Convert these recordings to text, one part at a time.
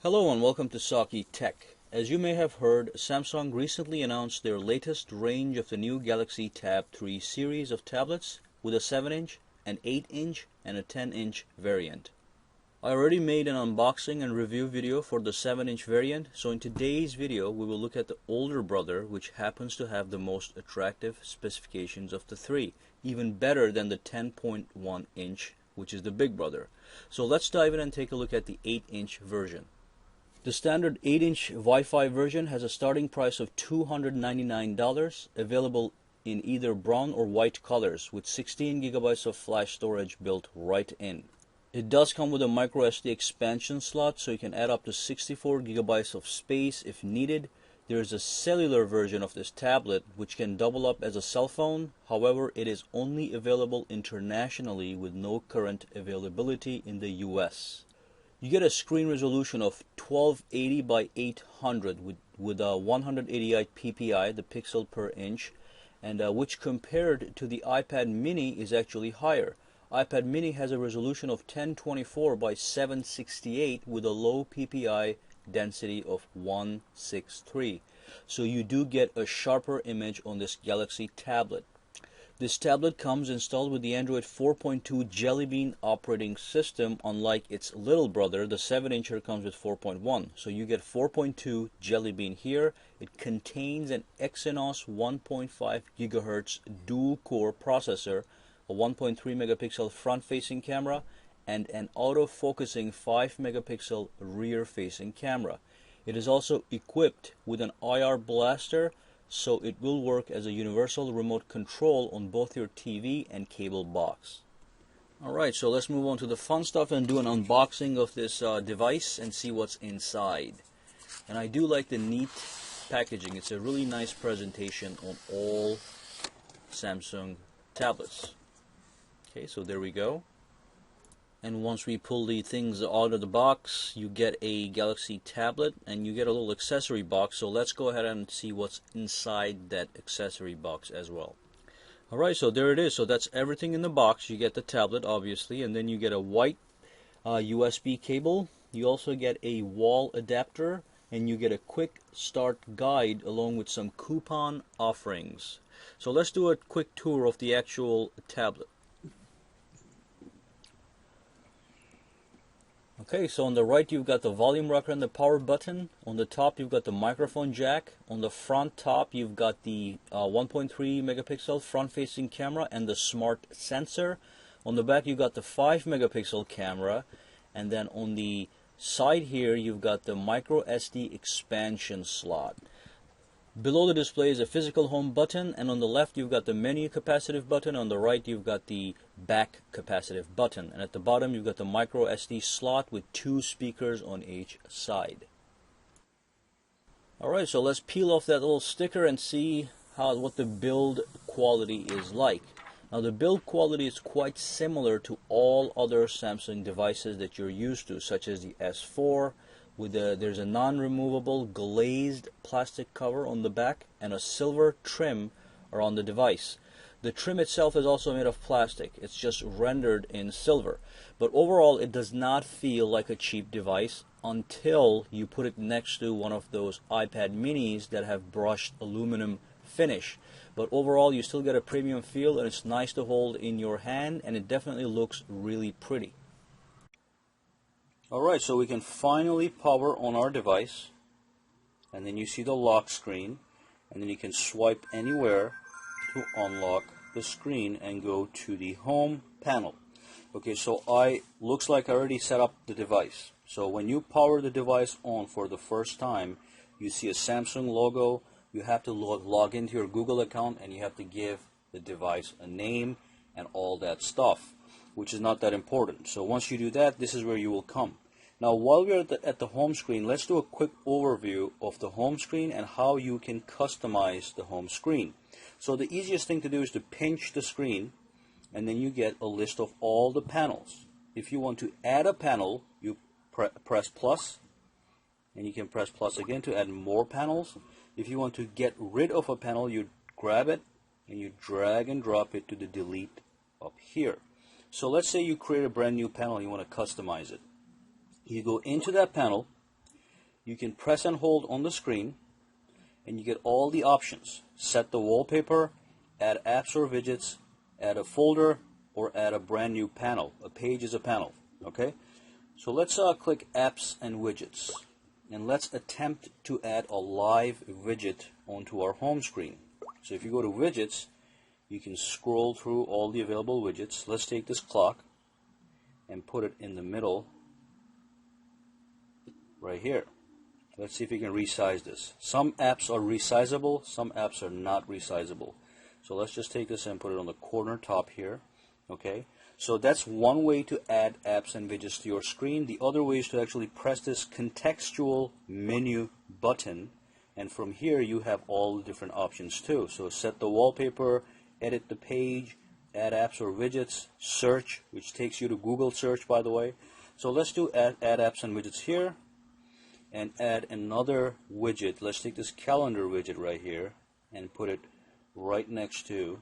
Hello and welcome to Saki Tech. As you may have heard, Samsung recently announced their latest range of the new Galaxy Tab 3 series of tablets with a 7-inch, an 8-inch, and a 10-inch variant. I already made an unboxing and review video for the 7-inch variant, so in today's video we will look at the older brother, which happens to have the most attractive specifications of the three, even better than the 10.1 inch, which is the big brother. So let's dive in and take a look at the 8-inch version. The standard 8-inch Wi-Fi version has a starting price of $299, available in either brown or white colors with 16 gigabytes of flash storage built right in. It does come with a microSD expansion slot, so you can add up to 64 gigabytes of space if needed. There is a cellular version of this tablet which can double up as a cell phone. However, it is only available internationally with no current availability in the US. You get a screen resolution of 1280 by 800 with a 188 ppi, the pixel per inch, and which compared to the iPad mini is actually higher. iPad mini has a resolution of 1024 by 768 with a low ppi density of 163. So you do get a sharper image on this Galaxy tablet. This tablet comes installed with the Android 4.2 Jelly Bean operating system, unlike its little brother. The 7-incher comes with 4.1. So you get 4.2 Jelly Bean here. It contains an Exynos 1.5 GHz dual-core processor, a 1.3 megapixel front-facing camera, and an auto-focusing 5 megapixel rear-facing camera. It is also equipped with an IR blaster, so it will work as a universal remote control on both your TV and cable box. Alright, so let's move on to the fun stuff and do an unboxing of this device and see what's inside. And I do like the neat packaging. It's a really nice presentation on all Samsung tablets. Okay, so there we go. And once we pull the things out of the box, you get a Galaxy tablet and you get a little accessory box. So let's go ahead and see what's inside that accessory box as well. Alright, so there it is. So that's everything in the box. You get the tablet, obviously, and then you get a white USB cable. You also get a wall adapter, and you get a quick start guide along with some coupon offerings. So let's do a quick tour of the actual tablet. Okay, so on the right you've got the volume rocker and the power button. On the top you've got the microphone jack. On the front top you've got the 1.3 megapixel front-facing camera and the smart sensor. On the back you've got the 5 megapixel camera, and then on the side here you've got the micro SD expansion slot. Below the display is a physical home button, and on the left you've got the menu capacitive button. On the right you've got the back capacitive button, and at the bottom you've got the micro SD slot with 2 speakers on each side. Alright, so let's peel off that little sticker and see what the build quality is like. Now the build quality is quite similar to all other Samsung devices that you're used to, such as the S4. There's a non-removable glazed plastic cover on the back and a silver trim around the device. The trim itself is also made of plastic. It's just rendered in silver. But overall, it does not feel like a cheap device until you put it next to one of those iPad minis that have brushed aluminum finish. But overall, you still get a premium feel, and it's nice to hold in your hand, and it definitely looks really pretty. Alright, so we can finally power on our device, and then you see the lock screen, and then you can swipe anywhere to unlock the screen and go to the home panel. Okay, so looks like I already set up the device. So when you power the device on for the first time, you see a Samsung logo. You have to log into your Google account, and you have to give the device a name and all that stuff, which is not that important. So once you do that, this is where you will come. Now while we're at the home screen, let's do a quick overview of the home screen and how you can customize the home screen. So the easiest thing to do is to pinch the screen, and then you get a list of all the panels. If you want to add a panel, you press plus, and you can press plus again to add more panels. If you want to get rid of a panel, you grab it and you drag and drop it to the delete up here. So let's say you create a brand new panel and you want to customize it. You go into that panel you can press and hold on the screen, and you get all the options. Set the wallpaper, add apps or widgets, add a folder, or add a brand new panel. A page is a panel. Okay? So let's click apps and widgets, and let's attempt to add a live widget onto our home screen. So if you go to widgets, you can scroll through all the available widgets. Let's take this clock and put it in the middle right here. Let's see if we can resize this. Some apps are resizable, some apps are not resizable. So let's just take this and put it on the corner top here. Okay, so that's one way to add apps and widgets to your screen. The other way is to actually press this contextual menu button, and from here you have all the different options too. So set the wallpaper, edit the page, add apps or widgets, search, which takes you to Google search, by the way. So let's do add apps and widgets here, and add another widget. Let's take this calendar widget right here and put it right next to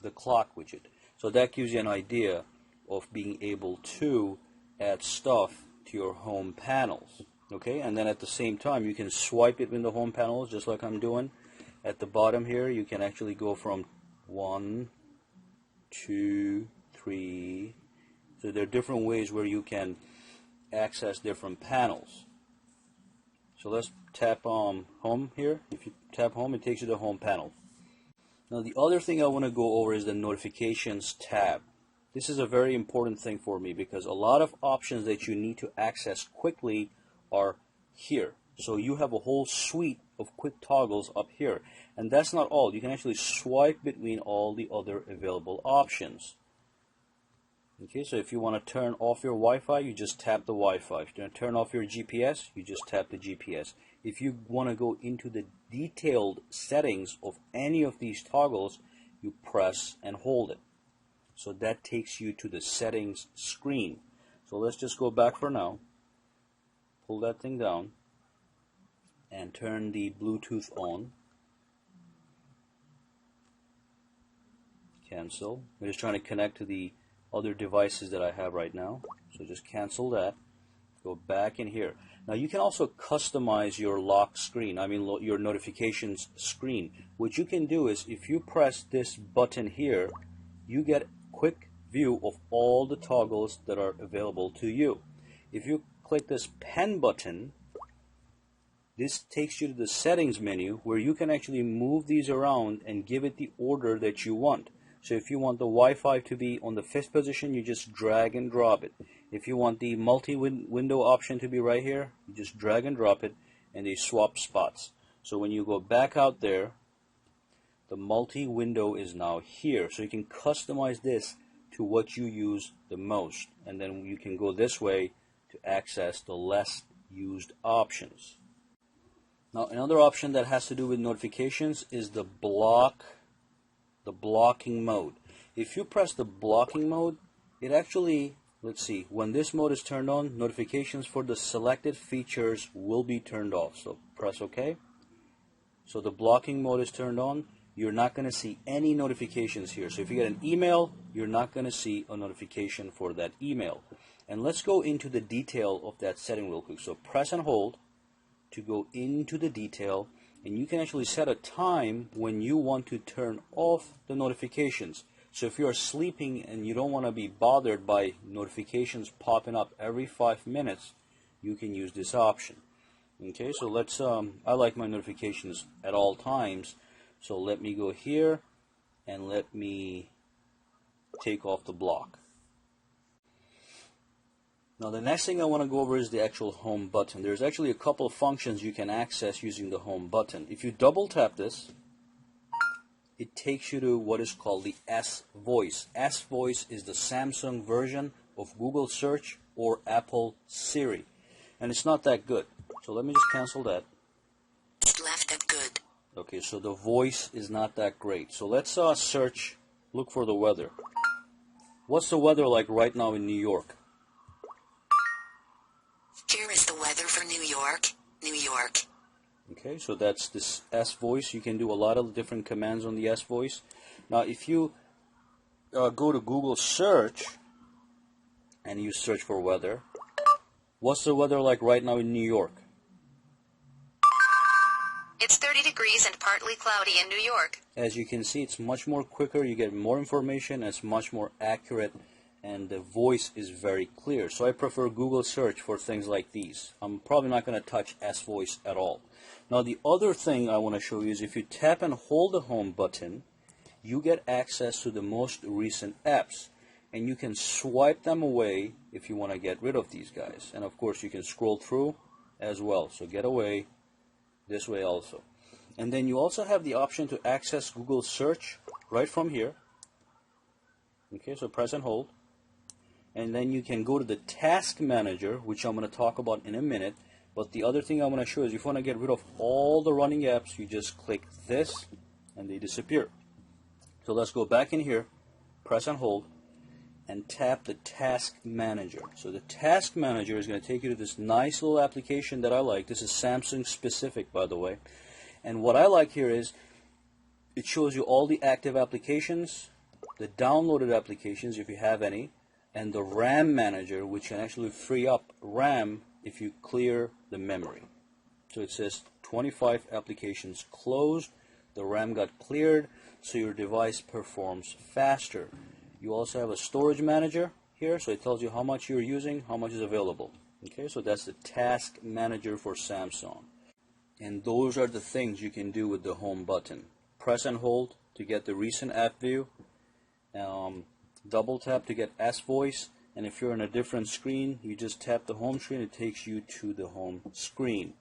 the clock widget. So that gives you an idea of being able to add stuff to your home panels. Okay, and then at the same time you can swipe it in the home panels just like I'm doing. At the bottom here you can actually go from 1, 2, 3. So there are different ways where you can access different panels. So let's tap home here. If you tap home, it takes you to the home panel. Now the other thing I want to go over is the notifications tab. This is a very important thing for me because a lot of options that you need to access quickly are here. So you have a whole suite of quick toggles up here. And that's not all. You can actually swipe between all the other available options. Okay, so if you want to turn off your Wi-Fi, you just tap the Wi-Fi. If you want to turn off your GPS, you just tap the GPS. If you want to go into the detailed settings of any of these toggles, you press and hold it. So that takes you to the settings screen. So let's just go back for now. Pull that thing down and turn the Bluetooth on. Cancel. We're just trying to connect to the other devices that I have right now. So just cancel that. Go back in here. Now you can also customize your lock screen, your notifications screen. What you can do is if you press this button here, you get a quick view of all the toggles that are available to you. If you click this pen button, this takes you to the settings menu where you can actually move these around and give it the order that you want. So if you want the Wi-Fi to be on the 5th position, you just drag and drop it. If you want the multi-window option to be right here, you just drag and drop it, and they swap spots. So when you go back out there, the multi-window is now here. So you can customize this to what you use the most. And then you can go this way to access the less used options. Now another option that has to do with notifications is the blocking mode. If you press the blocking mode, it actually, let's see, when this mode is turned on, notifications for the selected features will be turned off. So press OK. So the blocking mode is turned on. You're not going to see any notifications here. So if you get an email, you're not going to see a notification for that email. And let's go into the detail of that setting real quick. So press and hold to go into the detail. And you can actually set a time when you want to turn off the notifications. So if you're sleeping and you don't want to be bothered by notifications popping up every 5 minutes, you can use this option. Okay, so let's, I like my notifications at all times. So let me go here and let me take off the block. Now the next thing I want to go over is the actual home button. There's actually a couple of functions you can access using the home button. If you double tap this, it takes you to what is called the S-Voice. S-Voice is the Samsung version of Google Search or Apple Siri. And it's not that good. So let me just cancel that. Left at good. Okay, so the voice is not that great. So let's search, look for the weather. What's the weather like right now in New York? Here is the weather for New York, New York. Okay, so that's this S-Voice. You can do a lot of different commands on the S-Voice. Now, if you go to Google Search and you search for weather. What's the weather like right now in New York? It's 30 degrees and partly cloudy in New York. As you can see, it's much more quicker. You get more information. It's much more accurate, and the voice is very clear. So I prefer Google search for things like these. I'm probably not going to touch S-Voice at all. Now the other thing I want to show you is if you tap and hold the home button, you get access to the most recent apps, and you can swipe them away if you want to get rid of these guys. And of course you can scroll through as well. So get away this way also. And then you also have the option to access Google search right from here. Okay, so press and hold. And then you can go to the task manager, which I'm going to talk about in a minute. But the other thing I want to show is if you want to get rid of all the running apps, you just click this and they disappear. So let's go back in here, press and hold, and tap the task manager. So the task manager is going to take you to this nice little application that I like. This is Samsung specific, by the way. And what I like here is it shows you all the active applications, the downloaded applications if you have any, and the RAM manager, which can actually free up RAM if you clear the memory. So it says 25 applications closed, the RAM got cleared, so your device performs faster. You also have a storage manager here, so it tells you how much you're using, how much is available. Okay, so that's the task manager for Samsung. And those are the things you can do with the home button. Press and hold to get the recent app view. Double tap to get S-Voice. And if you're on a different screen, you just tap the home screen, it takes you to the home screen.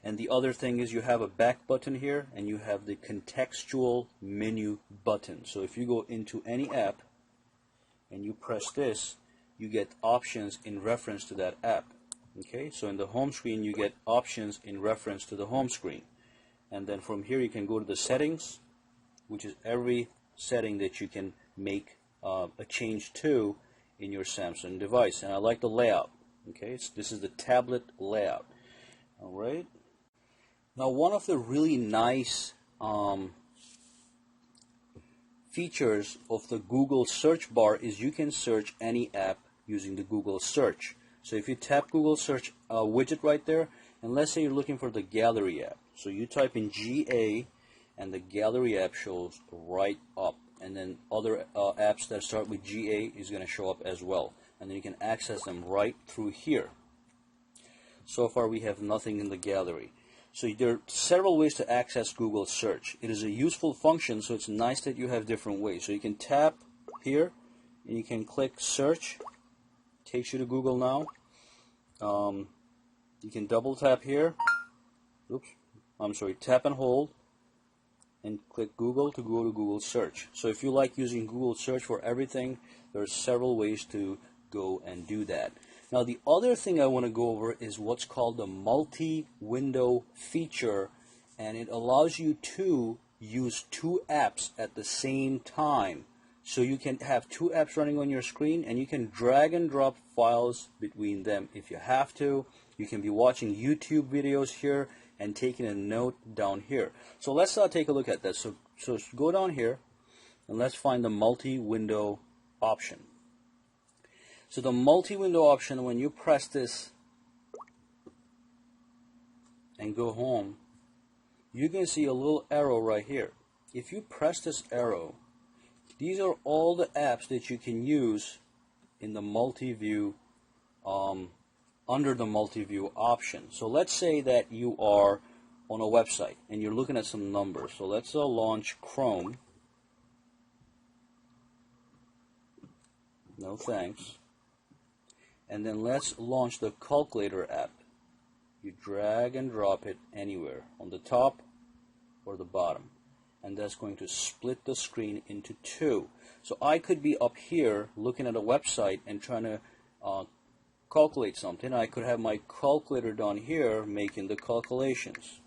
And the other thing is you have a back button here, and you have the contextual menu button. So if you go into any app and you press this, you get options in reference to that app. Okay, so in the home screen you get options in reference to the home screen. And then from here you can go to the settings, which is every setting that you can make a change to in your Samsung device. And I like the layout. Okay, so this is the tablet layout. Alright. Now one of the really nice features of the Google search bar is you can search any app using the Google search. So if you tap Google search widget right there, and let's say you're looking for the gallery app. So you type in GA and the gallery app shows right up. And then other apps that start with GA is going to show up as well. And then you can access them right through here. So far we have nothing in the gallery. So there are several ways to access Google search. It is a useful function, so it's nice that you have different ways. So you can tap here and you can click search. Takes you to Google now. You can double tap here. Oops, I'm sorry, tap and hold and click Google to go to Google search. So if you like using Google search for everything, there are several ways to go and do that. Now the other thing I want to go over is what's called the multi-window feature, and it allows you to use two apps at the same time. So you can have two apps running on your screen, and you can drag and drop files between them if you have to. You can be watching YouTube videos here and taking a note down here. So let's take a look at that. So go down here and let's find the multi-window option. So the multi-window option, when you press this and go home, you can see a little arrow right here. If you press this arrow, these are all the apps that you can use in the multi-view, under the multi-view option. So let's say that you are on a website and you're looking at some numbers. So let's launch Chrome. No thanks. And then let's launch the calculator app. You drag and drop it anywhere, on the top or the bottom. And that's going to split the screen into two. So I could be up here looking at a website and trying to calculate something. I could have my calculator down here making the calculations.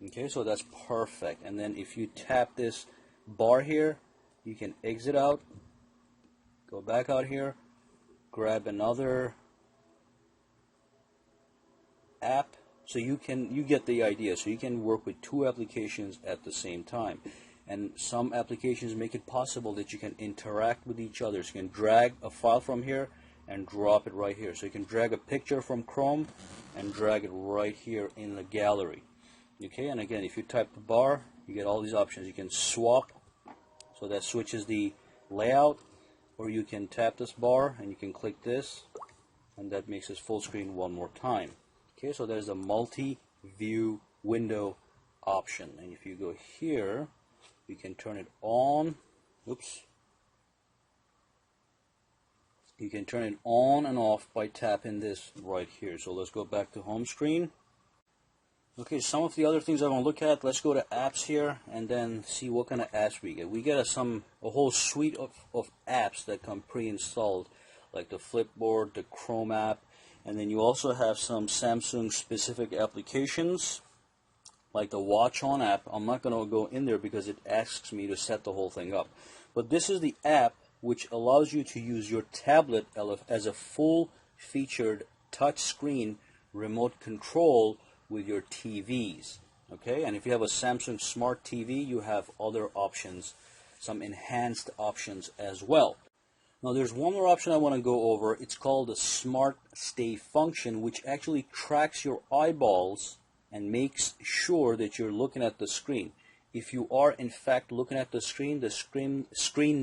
Okay, so that's perfect. And then if you tap this bar here, you can exit out, go back out here, grab another app. So you get the idea. So you can work with two applications at the same time. And some applications make it possible that you can interact with each other. So you can drag a file from here and drop it right here. So you can drag a picture from Chrome and drag it right here in the gallery. Okay, and again, if you type the bar, you get all these options. You can swap, so that switches the layout, or you can tap this bar and you can click this, and that makes this full screen one more time. Okay, so there's a multi-view window option, and if you go here, you can turn it on. Oops. You can turn it on and off by tapping this right here. So let's go back to home screen. Okay, some of the other things I want to look at. Let's go to apps here and then see what kind of apps we get. We get a whole suite of apps that come pre-installed, like the Flipboard, the Chrome app, and then you also have some Samsung specific applications like the Watch On app. I'm not going to go in there because it asks me to set the whole thing up. But this is the app which allows you to use your tablet as a full-featured touch screen remote control with your TVs. Okay, and if you have a Samsung Smart TV, you have other options, some enhanced options as well. Now there's one more option I want to go over. It's called the Smart Stay function, which actually tracks your eyeballs and makes sure that you're looking at the screen. If you are in fact looking at the screen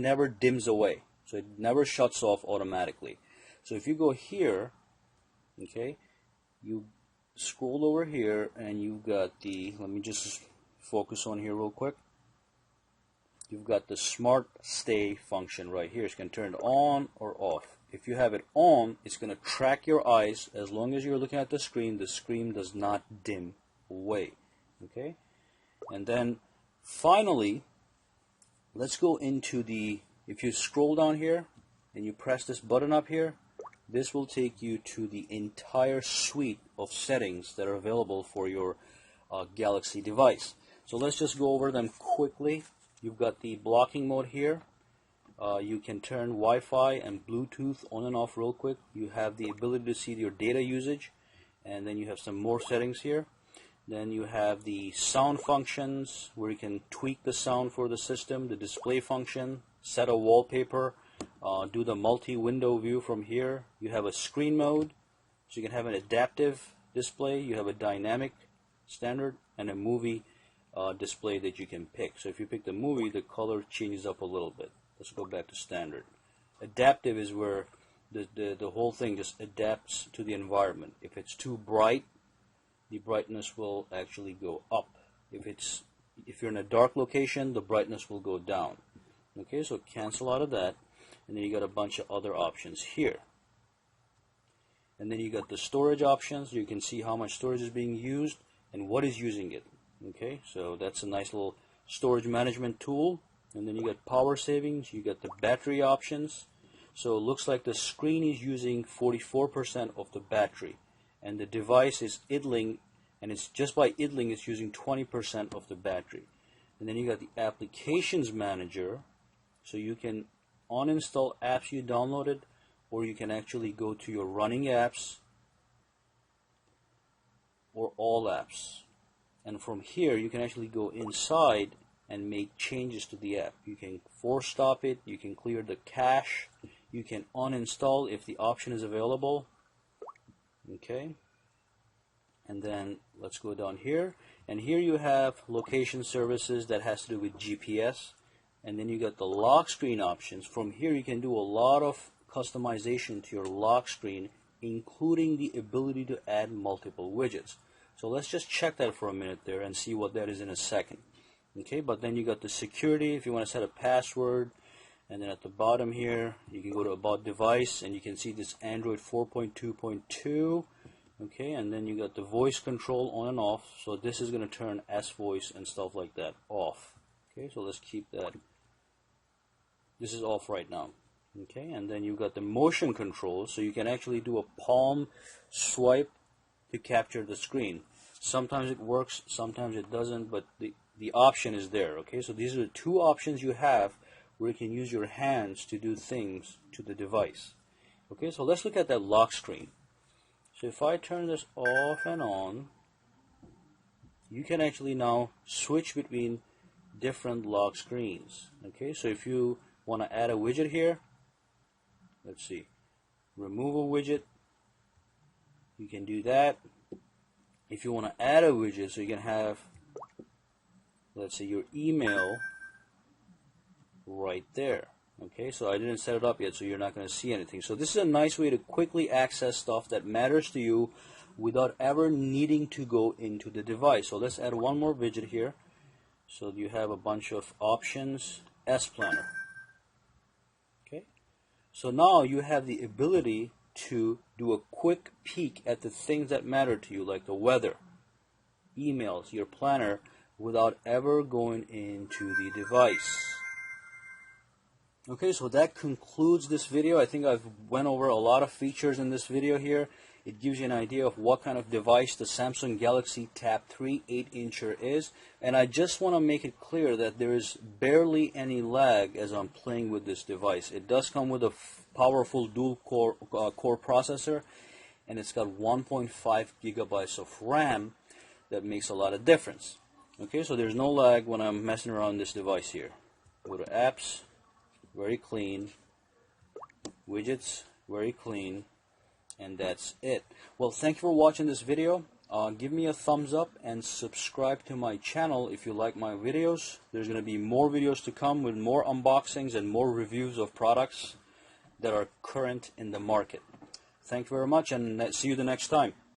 never dims away, so it never shuts off automatically. So if you go here, okay, you scroll over here and you've got the, let me just focus on here real quick. You've got the Smart Stay function right here. It's going to turn it on or off. If you have it on, it's going to track your eyes. As long as you're looking at the screen does not dim away. Okay, and then finally, let's go into the, if you scroll down here and you press this button up here, this will take you to the entire suite of settings that are available for your Galaxy device. So let's just go over them quickly. You've got the blocking mode here. You can turn Wi-Fi and Bluetooth on and off real quick. You have the ability to see your data usage, and then you have some more settings here. Then you have the sound functions where you can tweak the sound for the system, the display function, set a wallpaper, do the multi-window view from here. You have a screen mode, so you can have an adaptive display. You have a dynamic standard and a movie display that you can pick. So if you pick the movie, the color changes up a little bit. Let's go back to standard. Adaptive is where the whole thing just adapts to the environment. If it's too bright, the brightness will actually go up. If you're in a dark location, the brightness will go down. Okay, so cancel out of that, and then you got a bunch of other options here. And then you got the storage options. You can see how much storage is being used and what is using it. Okay, so that's a nice little storage management tool. And then you got power savings. You got the battery options. So it looks like the screen is using 44% of the battery, and the device is idling, and it's just by idling it's using 20% of the battery. And then you got the applications manager, so you can uninstall apps you downloaded, or you can actually go to your running apps or all apps, and from here you can actually go inside and make changes to the app. You can force stop it, you can clear the cache, you can uninstall if the option is available. Okay, and then let's go down here, and here you have location services that has to do with GPS, and then you got the lock screen options. From here you can do a lot of customization to your lock screen, including the ability to add multiple widgets. So let's just check that for a minute there and see what that is in a second. Okay, but then you got the security if you want to set a password, and then at the bottom here you can go to about device and you can see this Android 4.2.2. okay, and then you got the voice control on and off, so this is going to turn S voice and stuff like that off. Okay, so let's keep that, this is off right now. Okay, and then you got the motion control, so you can actually do a palm swipe to capture the screen. Sometimes it works, sometimes it doesn't, but the option is there. Okay, so these are the two options you have where you can use your hands to do things to the device. Okay, so let's look at that lock screen. So if I turn this off and on, you can actually now switch between different lock screens. Okay, so if you want to add a widget here, let's see, remove a widget, you can do that. If you want to add a widget, so you can have, let's say, your email right there. Okay, so I didn't set it up yet, so you're not going to see anything. So this is a nice way to quickly access stuff that matters to you without ever needing to go into the device. So let's add one more widget here. So you have a bunch of options, S Planner. Okay, so now you have the ability to do a quick peek at the things that matter to you, like the weather, emails, your planner, without ever going into the device. Okay, so that concludes this video. I think I've went over a lot of features in this video here. It gives you an idea of what kind of device the Samsung Galaxy Tab 3 8-incher is. And I just want to make it clear that there is barely any lag as I'm playing with this device. It does come with a powerful dual-core processor, and it's got 1.5 gigabytes of RAM. That makes a lot of difference. Okay, so there's no lag when I'm messing around this device here. Go to apps, very clean. Widgets, very clean. And that's it. Well, thank you for watching this video. Give me a thumbs up and subscribe to my channel if you like my videos. There's going to be more videos to come with more unboxings and more reviews of products that are current in the market. Thank you very much, and see you the next time.